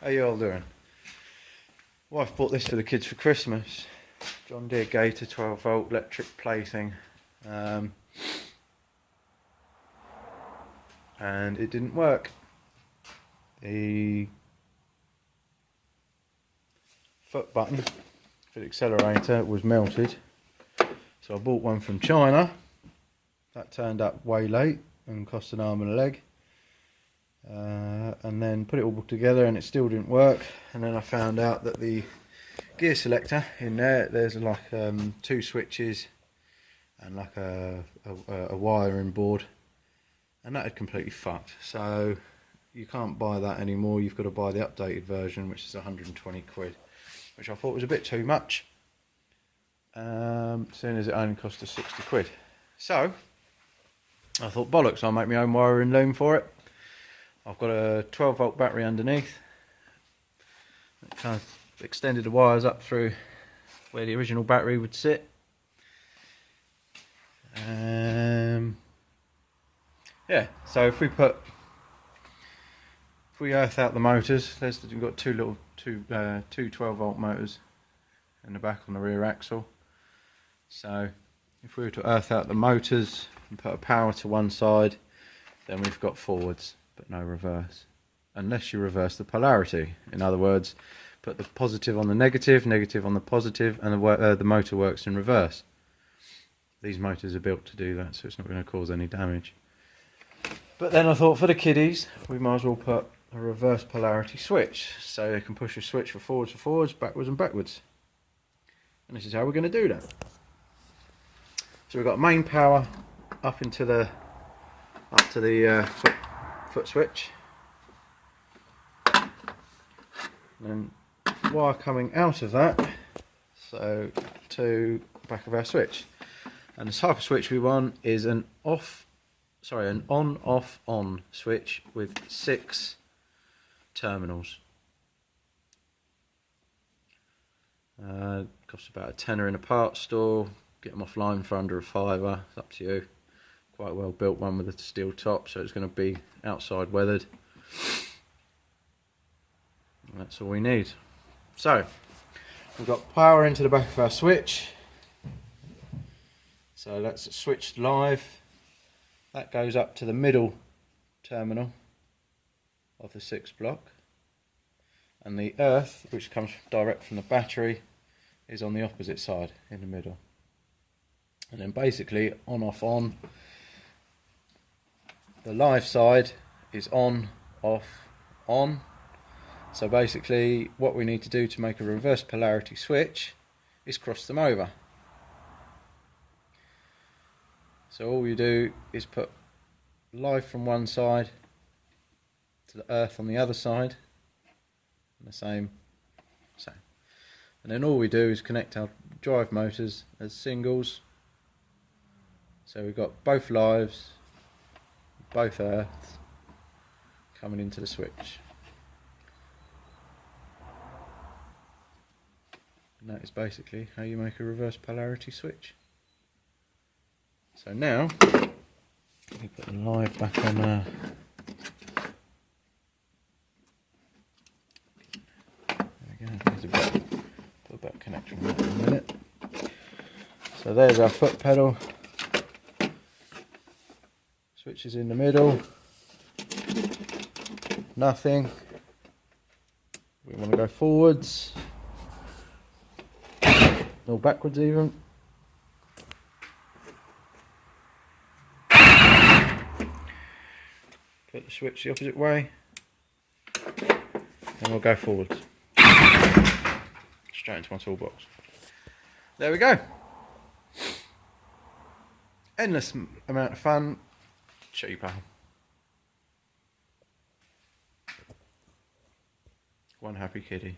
How you all doing? Wife bought this for the kids for Christmas. John Deere Gator 12 volt electric plaything. And it didn't work. The foot button for the accelerator was melted. So I bought one from China. That turned up way late and cost an arm and a leg. And then put it all together and it still didn't work. And then I found out that the gear selector in there's like 2 switches and like a wiring board, and that had completely fucked. So you can't buy that anymore. You've got to buy the updated version, which is 120 quid, which I thought was a bit too much, seeing as it only cost us 60 quid. So I thought, bollocks, I'll make my own wiring loom for it. I've got a 12 volt battery underneath. It kind of extended the wires up through where the original battery would sit. Yeah, so if we earth out the motors, we've got two 12 volt motors in the back on the rear axle. So if we were to earth out the motors and put a power to one side, then we've got forwards but no reverse, unless you reverse the polarity. In other words, put the positive on the negative, negative on the positive, and the motor works in reverse. These motors are built to do that, so it's not going to cause any damage. But then I thought, for the kiddies, we might as well put a reverse polarity switch, so they can push a switch for forwards, backwards and backwards. And this is how we're going to do that. So we've got main power up to the foot switch, and then wire coming out of that, so to the back of our switch. And the type of switch we want is an on-off-on switch with 6 terminals. Costs about a tenner in a parts store. Get them offline for under a £5. It's up to you. Quite well built one with a steel top, so it's going to be outside weathered. And that's all we need. So we've got power into the back of our switch. So that's switched live. That goes up to the middle terminal of the 6 block, and the earth, which comes direct from the battery, is on the opposite side in the middle. And then basically on, off, on. The live side is on, off, on. So basically what we need to do to make a reverse polarity switch is cross them over. So all you do is put live from one side to the earth on the other side, and the same. And then all we do is connect our drive motors as singles. So we've got both lives, both earths coming into the switch. And that is basically how you make a reverse polarity switch. So now, let me put the live back on there we go, there's a better connection in a minute. So there's our foot pedal. Switch is in the middle. Nothing. We want to go forwards. Or backwards even. Put the switch the opposite way. And we'll go forwards. Straight into my toolbox. There we go. Endless amount of fun. Cheaper. One happy kiddie.